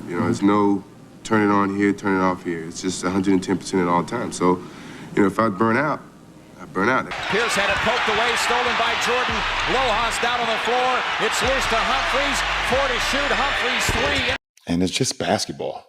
You know, there's no turn it on here, turn it off here. It's just 110% at all times. So, you know, if I burn out, I burn out. Pierce had it poked away, stolen by Jordan. Lojas down on the floor. It's loose to Humphries. 4 to shoot. Humphries 3. And it's just basketball.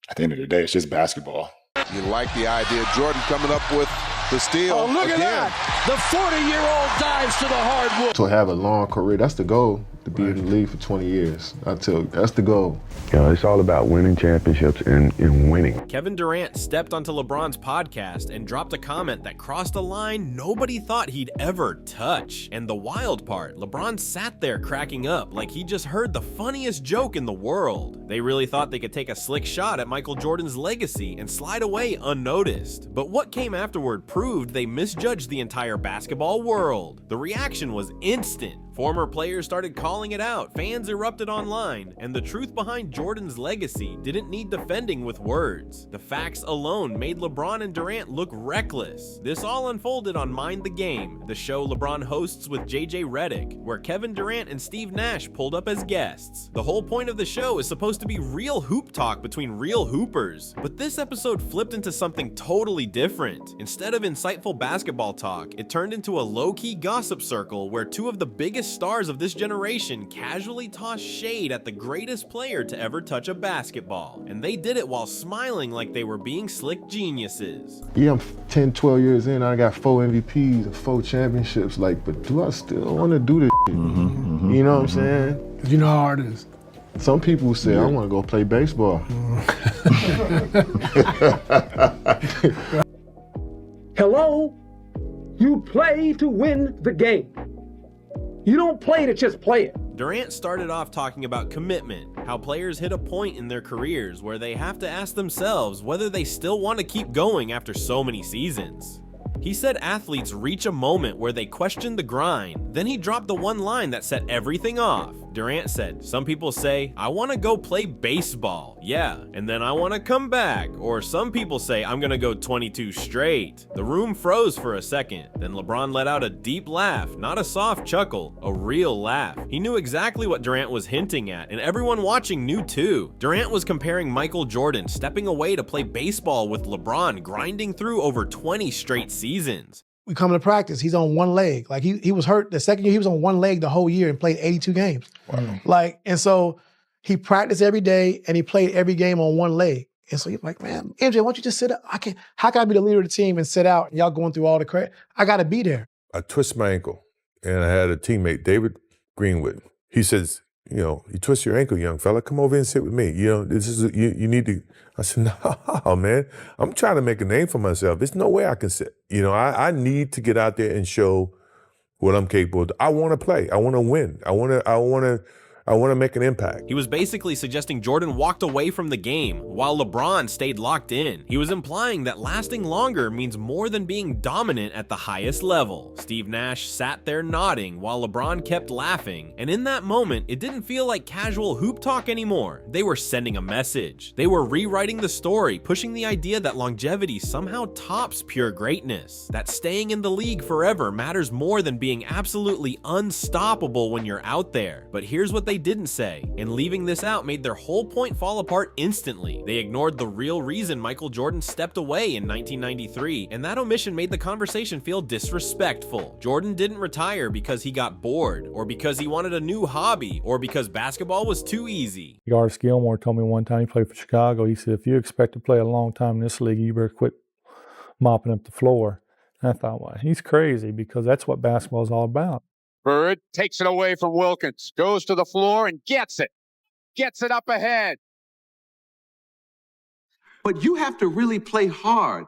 At the end of the day, it's just basketball. You like the idea. Jordan coming up with the steal. Oh, look again. at that. The 40-year-old dives to the hardwood. To have a long career, that's the goal, to be in the league for 20 years. That's the goal. You know, it's all about winning championships and winning. Kevin Durant stepped onto LeBron's podcast and dropped a comment that crossed a line nobody thought he'd ever touch. And the wild part, LeBron sat there cracking up like he just heard the funniest joke in the world. They really thought they could take a slick shot at Michael Jordan's legacy and slide away unnoticed. But what came afterward proved they misjudged the entire basketball world. The reaction was instant. Former players started calling it out, fans erupted online, and the truth behind Jordan's legacy didn't need defending with words. The facts alone made LeBron and Durant look reckless. This all unfolded on Mind the Game, the show LeBron hosts with JJ Redick, where Kevin Durant and Steve Nash pulled up as guests. The whole point of the show is supposed to be real hoop talk between real hoopers, but this episode flipped into something totally different. Instead of insightful basketball talk, it turned into a low-key gossip circle where two of the biggest stars of this generation casually tossed shade at the greatest player to ever touch a basketball. And they did it while smiling like they were being slick geniuses. Yeah, I'm 10, 12 years in, I got 4 MVPs and 4 championships, but do I still want to do this shit? You know what I'm saying? You know how hard it is. Some people say, I want to go play baseball. Hello? You play to win the game. You don't play to just play it. Durant started off talking about commitment, how players hit a point in their careers where they have to ask themselves whether they still want to keep going after so many seasons. He said athletes reach a moment where they question the grind. Then he dropped the one line that set everything off. Durant said, some people say, I want to go play baseball, yeah, and then I want to come back. Or some people say, I'm going to go 22 straight. The room froze for a second. Then LeBron let out a deep laugh, not a soft chuckle, a real laugh. He knew exactly what Durant was hinting at, and everyone watching knew too. Durant was comparing Michael Jordan stepping away to play baseball with LeBron grinding through over 20 straight seasons. We come to practice, he's on one leg. Like he was hurt the second year, he was on one leg the whole year and played 82 games. Wow. And so he practiced every day and he played every game on one leg. And so he's like, man, MJ, why don't you just sit up? How can I be the leader of the team and sit out and y'all going through all the credit? I gotta be there. I twisted my ankle and I had a teammate, David Greenwood. He says, you twist your ankle, young fella, come over and sit with me. This is, you need to. I said, no, man, I'm trying to make a name for myself. There's no way I can sit. I need to get out there and show what I'm capable of. I want to play. I want to win. I want to make an impact. He was basically suggesting Jordan walked away from the game while LeBron stayed locked in. He was implying that lasting longer means more than being dominant at the highest level. Steve Nash sat there nodding while LeBron kept laughing, and in that moment, it didn't feel like casual hoop talk anymore. They were sending a message. They were rewriting the story, pushing the idea that longevity somehow tops pure greatness, that staying in the league forever matters more than being absolutely unstoppable when you're out there. But here's what they didn't say, and leaving this out made their whole point fall apart instantly. They ignored the real reason Michael Jordan stepped away in 1993, and that omission made the conversation feel disrespectful. Jordan didn't retire because he got bored, or because he wanted a new hobby, or because basketball was too easy. Artis Gilmore told me one time, he played for Chicago, he said, if you expect to play a long time in this league, you better quit mopping up the floor. And I thought, well, he's crazy, because that's what basketball is all about. Bird takes it away from Wilkins, goes to the floor and gets it up ahead. But you have to really play hard.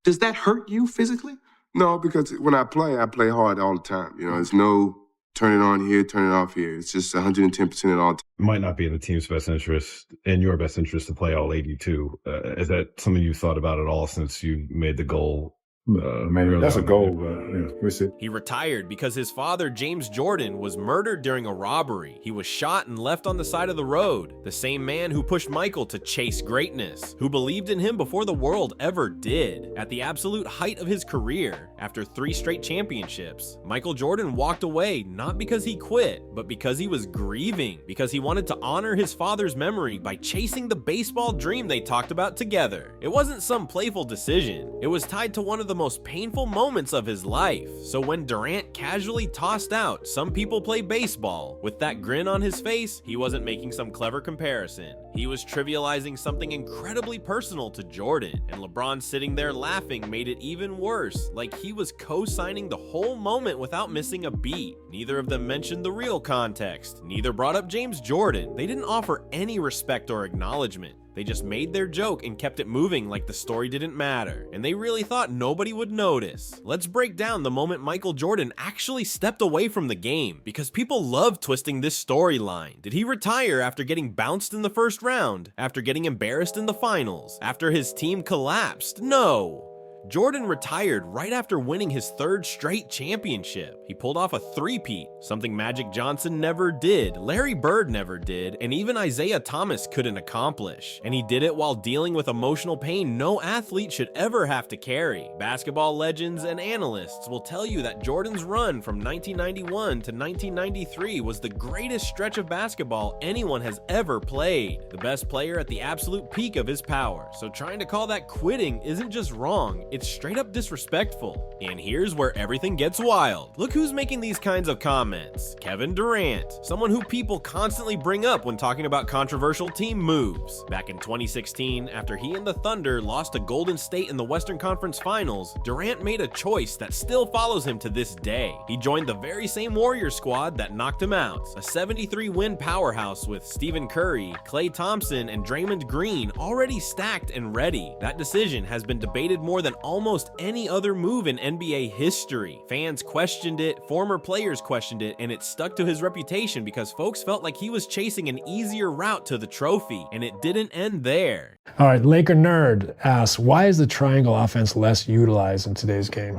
Does that hurt you physically? No, because when I play hard all the time. There's no turn it on here, turn it off here. It's just 110% at all times. It might not be in the team's best interest, in your best interest, to play all 82. Is that something you've thought about at all since you made the goal Maybe that's a goal, but we'll see. He retired because his father, James Jordan, was murdered during a robbery. He was shot and left on the side of the road. The same man who pushed Michael to chase greatness, who believed in him before the world ever did. At the absolute height of his career, after 3 straight championships, Michael Jordan walked away not because he quit, but because he was grieving, because he wanted to honor his father's memory by chasing the baseball dream they talked about together. It wasn't some playful decision. It was tied to one of the most painful moments of his life. So when Durant casually tossed out "some people play baseball" with that grin on his face, he wasn't making some clever comparison. He was trivializing something incredibly personal to Jordan, and LeBron sitting there laughing made it even worse, like he was co-signing the whole moment without missing a beat. Neither of them mentioned the real context. Neither brought up James Jordan. They didn't offer any respect or acknowledgement. They just made their joke and kept it moving like the story didn't matter, and they really thought nobody would notice. Let's break down the moment Michael Jordan actually stepped away from the game, because people love twisting this storyline. Did he retire after getting bounced in the first round? After getting embarrassed in the finals? After his team collapsed? No. Jordan retired right after winning his 3rd straight championship. He pulled off a 3-peat, something Magic Johnson never did, Larry Bird never did, and even Isaiah Thomas couldn't accomplish. And he did it while dealing with emotional pain no athlete should ever have to carry. Basketball legends and analysts will tell you that Jordan's run from 1991 to 1993 was the greatest stretch of basketball anyone has ever played. The best player at the absolute peak of his power. So trying to call that quitting isn't just wrong, it's straight up disrespectful. And here's where everything gets wild. Look who's making these kinds of comments. Kevin Durant, someone who people constantly bring up when talking about controversial team moves. Back in 2016, after he and the Thunder lost to Golden State in the Western Conference Finals, Durant made a choice that still follows him to this day. He joined the very same Warriors squad that knocked him out, a 73-win powerhouse with Stephen Curry, Klay Thompson, and Draymond Green already stacked and ready. That decision has been debated more than almost any other move in NBA history. Fans questioned it, former players questioned it, and it stuck to his reputation because folks felt like he was chasing an easier route to the trophy, and it didn't end there. All right, Laker Nerd asks, why is the triangle offense less utilized in today's game?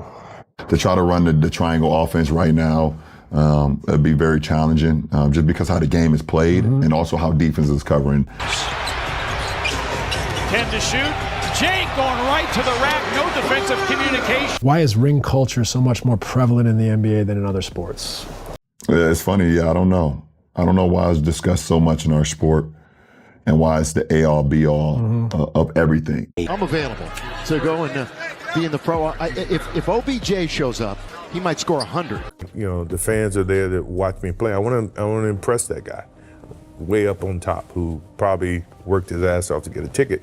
To try to run the triangle offense right now, it'd be very challenging, just because how the game is played and also how defense is covering. 10 to shoot. Jake going right to the rack, no defensive communication. Why is ring culture so much more prevalent in the NBA than in other sports? Yeah, it's funny. I don't know. I don't know why it's discussed so much in our sport and why it's the A-all, B-all of everything. I'm available to go and be in the pro. If OBJ shows up, he might score 100. You know, the fans are there to watch me play. I want to impress that guy way up on top who probably worked his ass off to get a ticket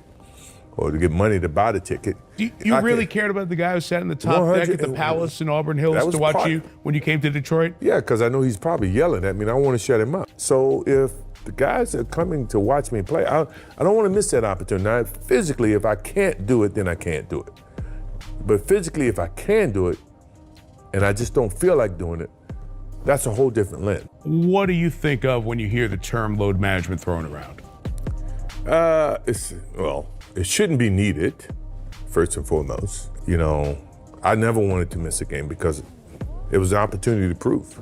or to get money to buy the ticket. You really cared about the guy who sat in the top deck at the Palace in Auburn Hills to watch you when you came to Detroit? Yeah, because I know he's probably yelling at me and I want to shut him up. So if the guys are coming to watch me play, I don't want to miss that opportunity. Now, physically, if I can't do it, then I can't do it. But physically, if I can do it, and I just don't feel like doing it, that's a whole different lens. What do you think of when you hear the term load management thrown around? It shouldn't be needed, first and foremost. You know, I never wanted to miss a game because it was an opportunity to prove.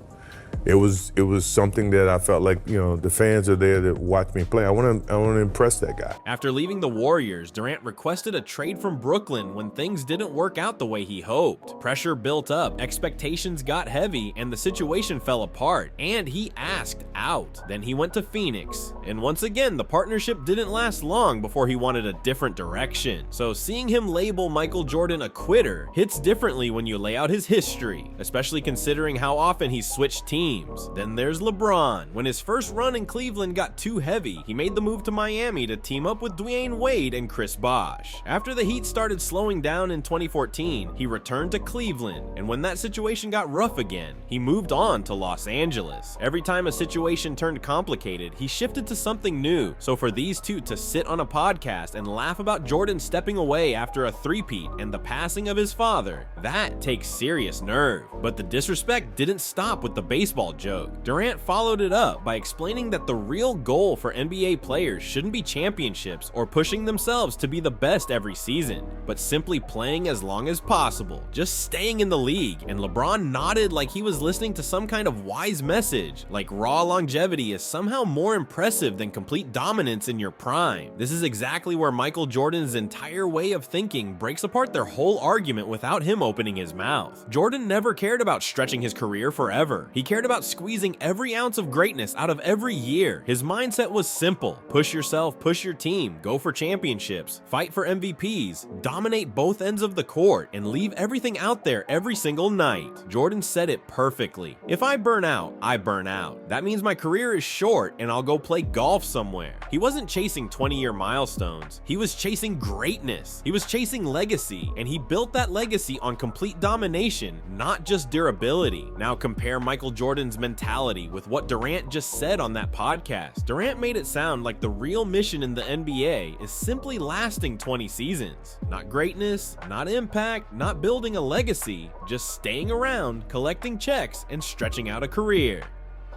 It was something that I felt like, you know, the fans are there to watch me play. I want to impress that guy. After leaving the Warriors, Durant requested a trade from Brooklyn when things didn't work out the way he hoped. Pressure built up, expectations got heavy, and the situation fell apart, and he asked out. Then he went to Phoenix, and once again, the partnership didn't last long before he wanted a different direction. So seeing him label Michael Jordan a quitter hits differently when you lay out his history, especially considering how often he's switched teams. Then there's LeBron. When his first run in Cleveland got too heavy, he made the move to Miami to team up with Dwayne Wade and Chris Bosh. After the Heat started slowing down in 2014, he returned to Cleveland, and when that situation got rough again, he moved on to Los Angeles. Every time a situation turned complicated, he shifted to something new. So for these two to sit on a podcast and laugh about Jordan stepping away after a three-peat and the passing of his father, that takes serious nerve. But the disrespect didn't stop with the baseball baseball joke. Durant followed it up by explaining that the real goal for NBA players shouldn't be championships or pushing themselves to be the best every season, but simply playing as long as possible, just staying in the league. And LeBron nodded like he was listening to some kind of wise message, like raw longevity is somehow more impressive than complete dominance in your prime. This is exactly where Michael Jordan's entire way of thinking breaks apart their whole argument without him opening his mouth. Jordan never cared about stretching his career forever. He cared about squeezing every ounce of greatness out of every year. His mindset was simple: push yourself, push your team, go for championships, fight for MVPs, dominate both ends of the court, and leave everything out there every single night. Jordan said it perfectly. If I burn out, I burn out. That means my career is short and I'll go play golf somewhere. He wasn't chasing 20-year milestones. He was chasing greatness. He was chasing legacy, and he built that legacy on complete domination, not just durability. Now compare Michael Jordan's mentality with what Durant just said on that podcast. Durant made it sound like the real mission in the NBA is simply lasting 20 seasons. Not greatness, not impact, not building a legacy, just staying around, collecting checks, and stretching out a career.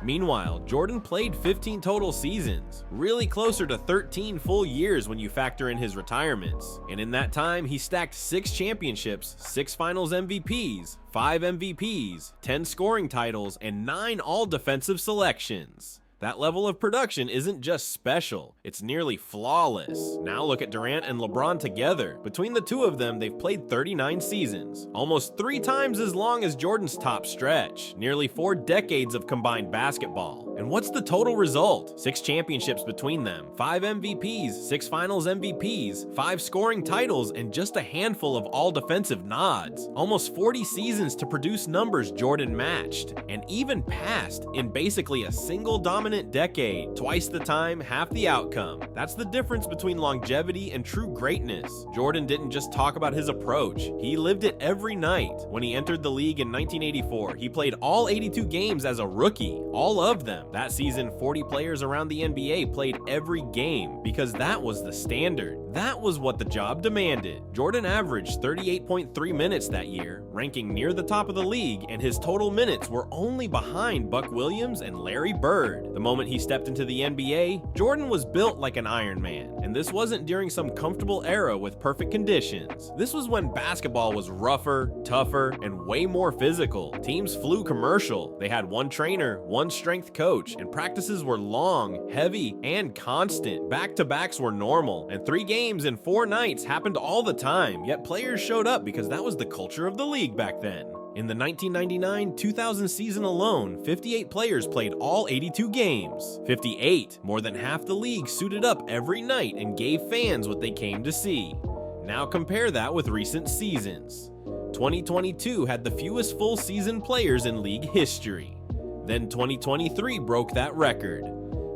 Meanwhile, Jordan played 15 total seasons, really closer to 13 full years when you factor in his retirements. And in that time, he stacked 6 championships, 6 finals MVPs, 5 MVPs, 10 scoring titles, and 9 all-defensive selections. That level of production isn't just special, it's nearly flawless. Now look at Durant and LeBron together. Between the two of them, they've played 39 seasons, almost 3 times as long as Jordan's top stretch, nearly 4 decades of combined basketball. And what's the total result? 6 championships between them, 5 MVPs, 6 finals MVPs, 5 scoring titles, and just a handful of all-defensive nods. Almost 40 seasons to produce numbers Jordan matched, and even passed in basically a single dominant decade. Twice the time, half the outcome. That's the difference between longevity and true greatness. Jordan didn't just talk about his approach, he lived it every night. When he entered the league in 1984, he played all 82 games as a rookie, all of them. That season, 40 players around the NBA played every game because that was the standard. That was what the job demanded. Jordan averaged 38.3 minutes that year, ranking near the top of the league, and his total minutes were only behind Buck Williams and Larry Bird. The moment he stepped into the NBA, Jordan was built like an Iron Man, and this wasn't during some comfortable era with perfect conditions. This was when basketball was rougher, tougher, and way more physical. Teams flew commercial. They had one trainer, one strength coach, and practices were long, heavy, and constant. Back-to-backs were normal, and 3 games in 4 nights happened all the time, yet players showed up because that was the culture of the league back then. In the 1999-2000 season alone, 58 players played all 82 games. 58, more than half the league suited up every night and gave fans what they came to see. Now compare that with recent seasons. 2022 had the fewest full season players in league history. Then 2023 broke that record.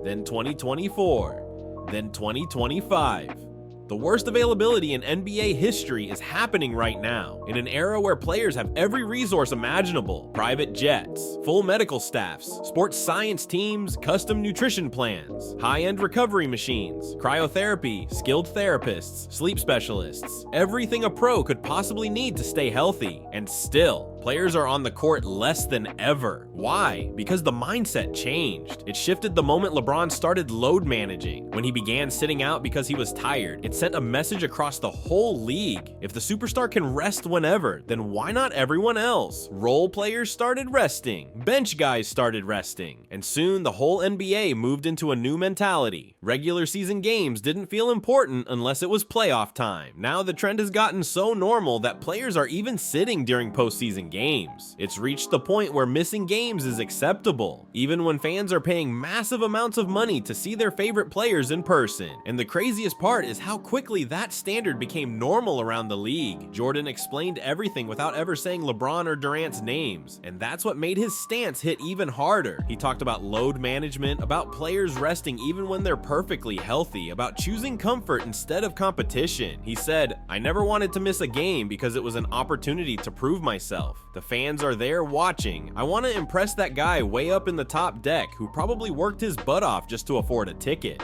Then 2024. Then 2025. The worst availability in NBA history is happening right now, in an era where players have every resource imaginable: private jets, full medical staffs, sports science teams, custom nutrition plans, high-end recovery machines, cryotherapy, skilled therapists, sleep specialists, everything a pro could possibly need to stay healthy. And still, players are on the court less than ever. Why? Because the mindset changed. It shifted the moment LeBron started load managing. When he began sitting out because he was tired, it sent a message across the whole league. If the superstar can rest whenever, then why not everyone else? Role players started resting. Bench guys started resting. And soon the whole NBA moved into a new mentality. Regular season games didn't feel important unless it was playoff time. Now the trend has gotten so normal that players are even sitting during postseason games. It's reached the point where missing games is acceptable, even when fans are paying massive amounts of money to see their favorite players in person. And the craziest part is how quickly that standard became normal around the league. Jordan explained everything without ever saying LeBron or Durant's names, and that's what made his stance hit even harder. He talked about load management, about players resting even when they're perfectly healthy, about choosing comfort instead of competition. He said, "I never wanted to miss a game because it was an opportunity to prove myself. The fans are there watching. I want to impress that guy way up in the top deck who probably worked his butt off just to afford a ticket."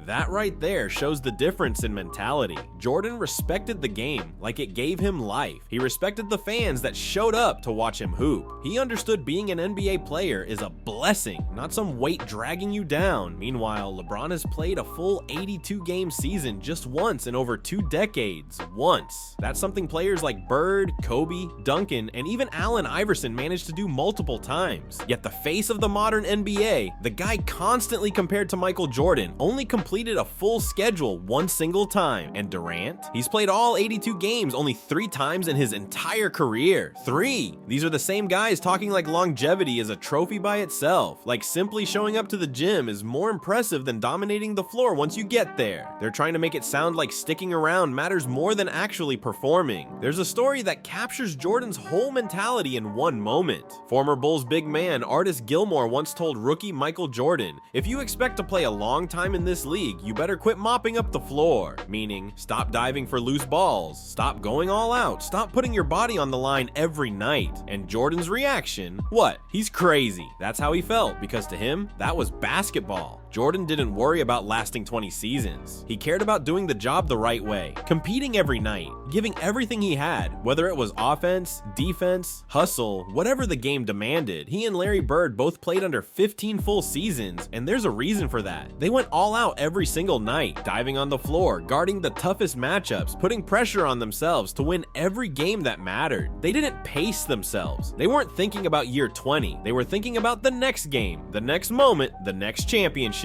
That right there shows the difference in mentality. Jordan respected the game like it gave him life. He respected the fans that showed up to watch him hoop. He understood being an NBA player is a blessing, not some weight dragging you down. Meanwhile, LeBron has played a full 82-game season just once in over 2 decades. Once. That's something players like Bird, Kobe, Duncan, and even Allen Iverson managed to do multiple times. Yet the face of the modern NBA, the guy constantly compared to Michael Jordan, only completed a full schedule one single time. And Durant? He's played all 82 games only 3 times in his entire career. 3! These are the same guys talking like longevity is a trophy by itself. Like simply showing up to the gym is more impressive than dominating the floor once you get there. They're trying to make it sound like sticking around matters more than actually performing. There's a story that captures Jordan's whole mentality in one moment. Former Bulls big man Artis Gilmore once told rookie Michael Jordan, "If you expect to play a long time in this league, you better quit mopping up the floor." Meaning, stop diving for loose balls, stop going all out, stop putting your body on the line every night. And Jordan's reaction? What? He's crazy. That's how he felt, because to him, that was basketball. Jordan didn't worry about lasting 20 seasons. He cared about doing the job the right way, competing every night, giving everything he had, whether it was offense, defense, hustle, whatever the game demanded. He and Larry Bird both played under 15 full seasons, and there's a reason for that. They went all out every single night, diving on the floor, guarding the toughest matchups, putting pressure on themselves to win every game that mattered. They didn't pace themselves. They weren't thinking about year 20. They were thinking about the next game, the next moment, the next championship.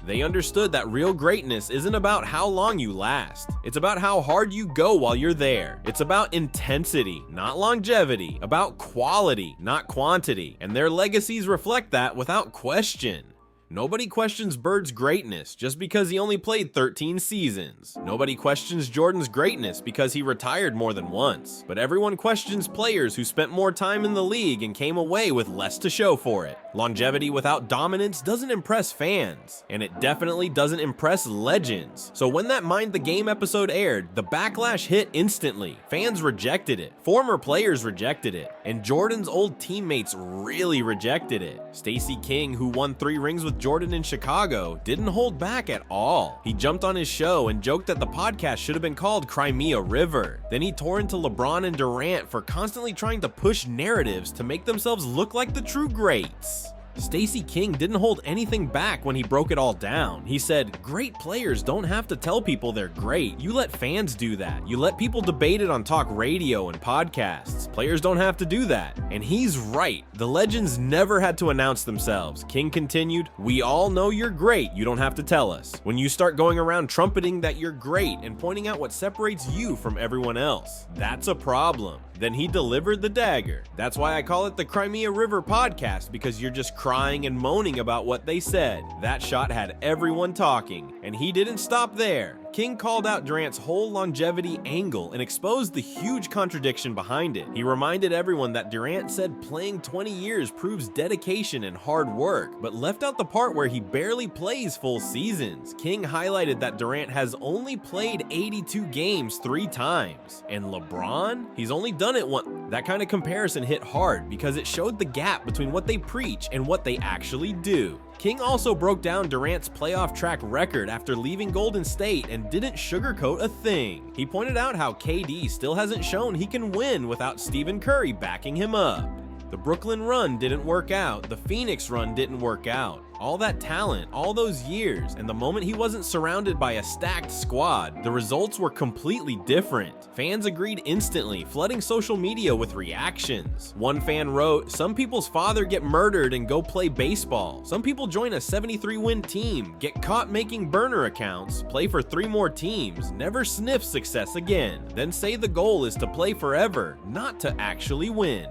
They understood that real greatness isn't about how long you last. It's about how hard you go while you're there. It's about intensity, not longevity, about quality, not quantity. And their legacies reflect that without question. Nobody questions Bird's greatness just because he only played 13 seasons. Nobody questions Jordan's greatness because he retired more than once. But everyone questions players who spent more time in the league and came away with less to show for it. Longevity without dominance doesn't impress fans, and it definitely doesn't impress legends. So when that Mind the Game episode aired, the backlash hit instantly. Fans rejected it. Former players rejected it. And Jordan's old teammates really rejected it. Stacey King, who won 3 rings with Jordan in Chicago, didn't hold back at all. He jumped on his show and joked that the podcast should have been called Crimea River. Then he tore into LeBron and Durant for constantly trying to push narratives to make themselves look like the true greats. Stacey King didn't hold anything back when he broke it all down. He said, "Great players don't have to tell people they're great. You let fans do that. You let people debate it on talk radio and podcasts. Players don't have to do that." And he's right. The legends never had to announce themselves. King continued, "We all know you're great. You don't have to tell us. When you start going around trumpeting that you're great and pointing out what separates you from everyone else, that's a problem." Then he delivered the dagger. That's why I call it the Crimea River podcast, because you're just crying and moaning about what they said. That shot had everyone talking, and he didn't stop there. King called out Durant's whole longevity angle and exposed the huge contradiction behind it. He reminded everyone that Durant said playing 20 years proves dedication and hard work, but left out the part where he barely plays full seasons. King highlighted that Durant has only played 82 games 3 times, and LeBron? He's only done it once. That kind of comparison hit hard because it showed the gap between what they preach and what they actually do. King also broke down Durant's playoff track record after leaving Golden State and didn't sugarcoat a thing. He pointed out how KD still hasn't shown he can win without Stephen Curry backing him up. The Brooklyn run didn't work out, the Phoenix run didn't work out. All that talent, all those years, and the moment he wasn't surrounded by a stacked squad, the results were completely different. Fans agreed instantly, flooding social media with reactions. One fan wrote, "Some people's father get murdered and go play baseball. Some people join a 73-win team, get caught making burner accounts, play for 3 more teams, never sniff success again, then say the goal is to play forever, not to actually win."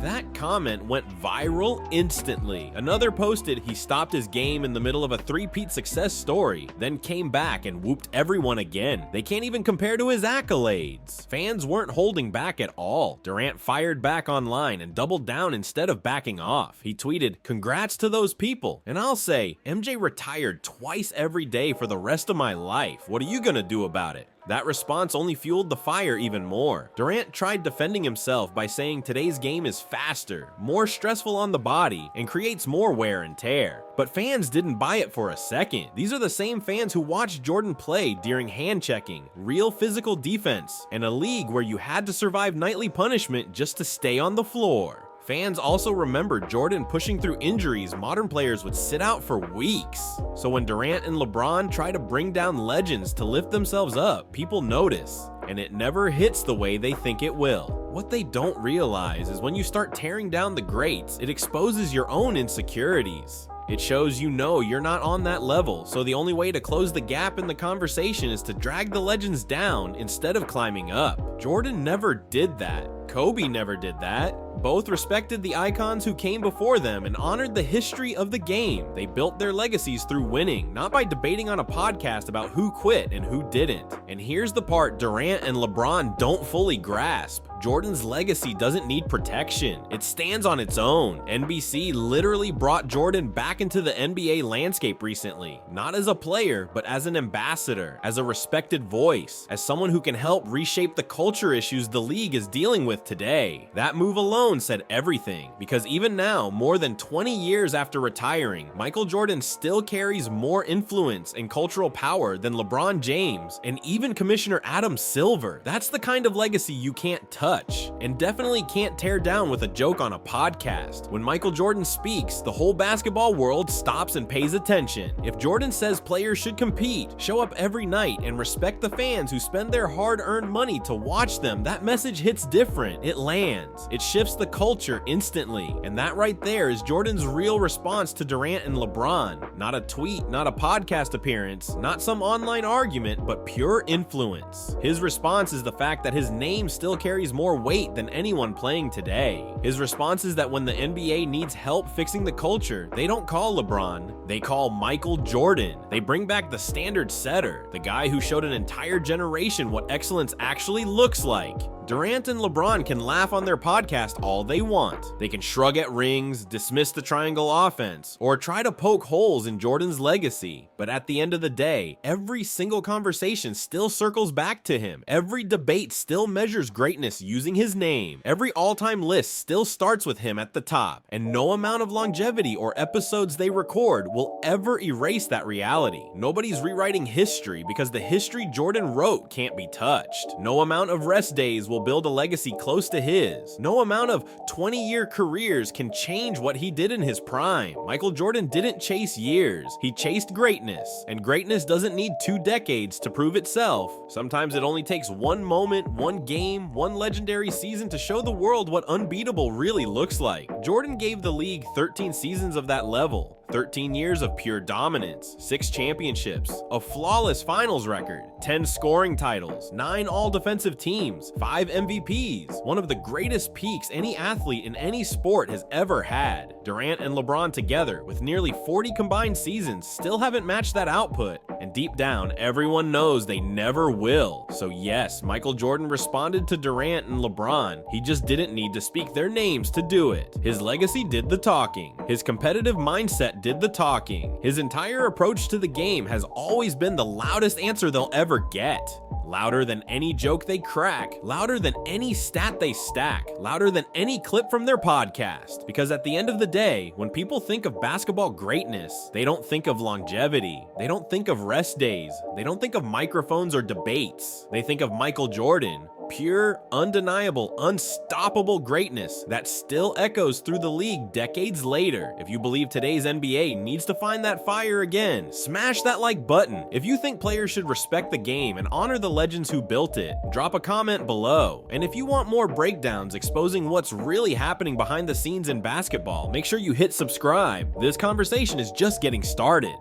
That comment went viral instantly. Another posted he stopped his game in the middle of a 3-peat success story, then came back and whooped everyone again. They can't even compare to his accolades. Fans weren't holding back at all. Durant fired back online and doubled down instead of backing off. He tweeted, "Congrats to those people. And I'll say, MJ retired twice every day for the rest of my life. What are you gonna do about it?" That response only fueled the fire even more. Durant tried defending himself by saying today's game is faster, more stressful on the body, and creates more wear and tear. But fans didn't buy it for a second. These are the same fans who watched Jordan play during hand checking, real physical defense, and a league where you had to survive nightly punishment just to stay on the floor. Fans also remember Jordan pushing through injuries modern players would sit out for weeks. So when Durant and LeBron try to bring down legends to lift themselves up, people notice, and it never hits the way they think it will. What they don't realize is when you start tearing down the greats, it exposes your own insecurities. It shows you know you're not on that level, so the only way to close the gap in the conversation is to drag the legends down instead of climbing up. Jordan never did that. Kobe never did that. Both respected the icons who came before them and honored the history of the game. They built their legacies through winning, not by debating on a podcast about who quit and who didn't. And here's the part Durant and LeBron don't fully grasp. Jordan's legacy doesn't need protection. It stands on its own. NBC literally brought Jordan back into the NBA landscape recently, not as a player, but as an ambassador, as a respected voice, as someone who can help reshape the culture issues the league is dealing with today. That move alone said everything, because even now, more than 20 years after retiring, Michael Jordan still carries more influence and cultural power than LeBron James and even Commissioner Adam Silver. That's the kind of legacy you can't touch, and definitely can't tear down with a joke on a podcast. When Michael Jordan speaks, the whole basketball world stops and pays attention. If Jordan says players should compete, show up every night, and respect the fans who spend their hard-earned money to watch them, that message hits different. It lands. It shifts the culture instantly. And that right there is Jordan's real response to Durant and LeBron. Not a tweet, not a podcast appearance, not some online argument, but pure influence. His response is the fact that his name still carries more weight than anyone playing today. His response is that when the NBA needs help fixing the culture, they don't call LeBron, they call Michael Jordan. They bring back the standard setter, the guy who showed an entire generation what excellence actually looks like. Durant and LeBron can laugh on their podcast all they want. They can shrug at rings, dismiss the triangle offense, or try to poke holes in Jordan's legacy. But at the end of the day, every single conversation still circles back to him. Every debate still measures greatness using his name. Every all-time list still starts with him at the top. And no amount of longevity or episodes they record will ever erase that reality. Nobody's rewriting history because the history Jordan wrote can't be touched. No amount of rest days will build a legacy close to his. No amount of 20-year careers can change what he did in his prime. Michael Jordan didn't chase years, he chased greatness. And greatness doesn't need 2 decades to prove itself. Sometimes it only takes one moment, one game, one legendary season to show the world what unbeatable really looks like. Jordan gave the league 13 seasons of that level. 13 years of pure dominance, 6 championships, a flawless finals record, 10 scoring titles, 9 all-defensive teams, 5 MVPs, one of the greatest peaks any athlete in any sport has ever had. Durant and LeBron together, with nearly 40 combined seasons, still haven't matched that output, and deep down, everyone knows they never will. So yes, Michael Jordan responded to Durant and LeBron, he just didn't need to speak their names to do it. His legacy did the talking. His competitive mindset did the talking. His entire approach to the game has always been the loudest answer they'll ever get. Louder than any joke they crack, louder than any stat they stack, louder than any clip from their podcast. Because at the end of the day, when people think of basketball greatness, they don't think of longevity, they don't think of rest days, they don't think of microphones or debates. They think of Michael Jordan. Pure, undeniable, unstoppable greatness that still echoes through the league decades later. If you believe today's NBA needs to find that fire again, smash that like button. If you think players should respect the game and honor the legends who built it, drop a comment below. And if you want more breakdowns exposing what's really happening behind the scenes in basketball, make sure you hit subscribe. This conversation is just getting started.